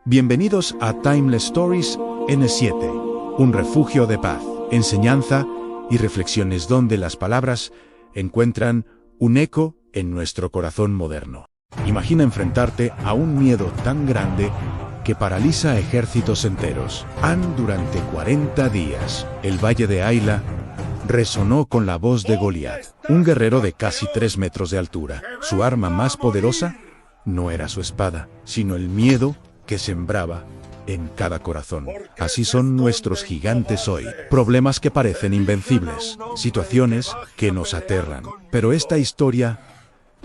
Bienvenidos a Timeless Stories N7, un refugio de paz, enseñanza y reflexiones donde las palabras encuentran un eco en nuestro corazón moderno. Imagina enfrentarte a un miedo tan grande que paraliza ejércitos enteros. Durante 40 días, el valle de Aila resonó con la voz de Goliat, un guerrero de casi 3 metros de altura. Su arma más poderosa no era su espada, sino el miedo que sembraba en cada corazón. Así son nuestros gigantes hoy. Problemas que parecen invencibles, situaciones que nos aterran. Pero esta historia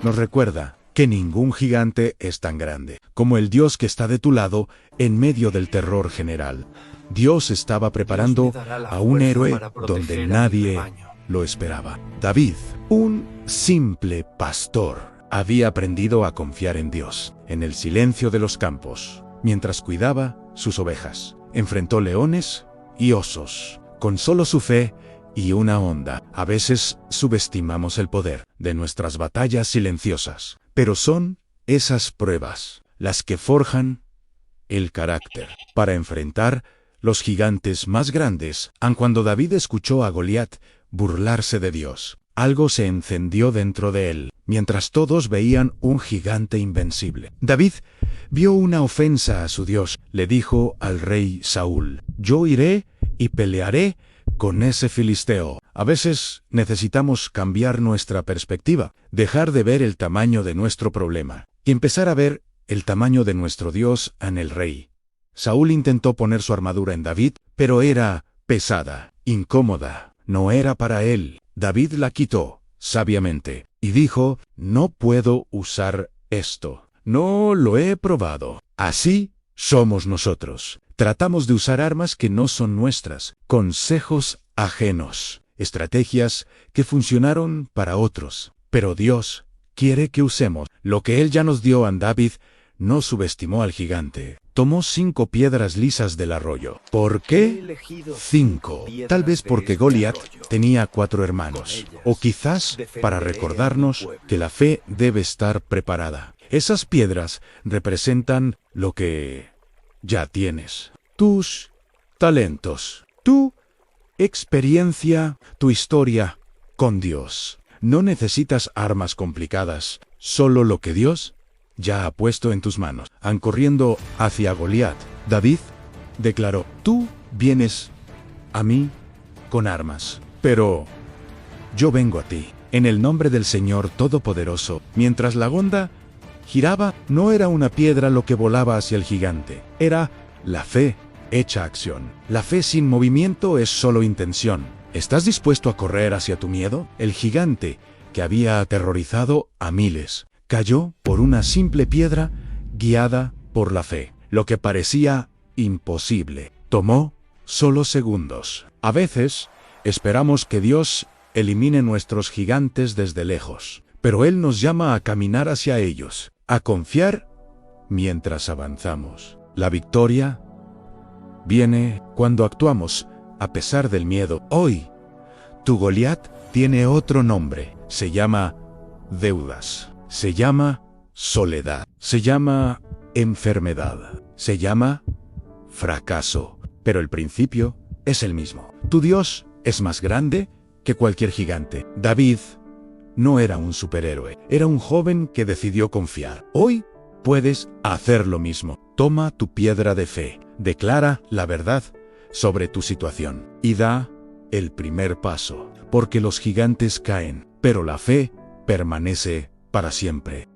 nos recuerda que ningún gigante es tan grande como el Dios que está de tu lado en medio del terror general. Dios estaba preparando a un héroe donde nadie lo esperaba. David, un simple pastor, había aprendido a confiar en Dios. En el silencio de los campos, mientras cuidaba sus ovejas, enfrentó leones y osos, con solo su fe y una onda. A veces subestimamos el poder de nuestras batallas silenciosas, pero son esas pruebas las que forjan el carácter para enfrentar los gigantes más grandes. Cuando David escuchó a Goliat burlarse de Dios, algo se encendió dentro de él, mientras todos veían un gigante invencible. David vio una ofensa a su Dios. Le dijo al rey Saúl: yo iré y pelearé con ese filisteo. A veces necesitamos cambiar nuestra perspectiva, dejar de ver el tamaño de nuestro problema y empezar a ver el tamaño de nuestro Dios en el rey. Saúl intentó poner su armadura en David, pero era pesada, incómoda, no era para él. David la quitó sabiamente y dijo: no puedo usar esto, no lo he probado. Así somos nosotros. Tratamos de usar armas que no son nuestras, consejos ajenos, estrategias que funcionaron para otros. Pero Dios quiere que usemos lo que Él ya nos dio. David no subestimó al gigante. Tomó 5 piedras lisas del arroyo. ¿Por qué 5? Tal vez porque Goliat tenía 4 hermanos. O quizás para recordarnos que la fe debe estar preparada. Esas piedras representan lo que ya tienes. Tus talentos, tu experiencia, tu historia con Dios. No necesitas armas complicadas, solo lo que Dios ya ha puesto en tus manos. Corriendo hacia Goliat, David declaró: tú vienes a mí con armas, pero yo vengo a ti en el nombre del Señor Todopoderoso. Mientras la onda giraba, no era una piedra lo que volaba hacia el gigante, era la fe hecha acción. La fe sin movimiento es solo intención. ¿Estás dispuesto a correr hacia tu miedo? El gigante, que había aterrorizado a miles, cayó por una simple piedra guiada por la fe. Lo que parecía imposible tomó solo segundos. A veces esperamos que Dios elimine nuestros gigantes desde lejos, pero Él nos llama a caminar hacia ellos, a confiar mientras avanzamos. La victoria viene cuando actuamos a pesar del miedo. Hoy, tu Goliat tiene otro nombre. Se llama deudas. Se llama soledad. Se llama enfermedad. Se llama fracaso. Pero el principio es el mismo. Tu Dios es más grande que cualquier gigante. David no era un superhéroe. Era un joven que decidió confiar. Hoy puedes hacer lo mismo. Toma tu piedra de fe. Declara la verdad sobre tu situación y da el primer paso, porque los gigantes caen, pero la fe permanece para siempre.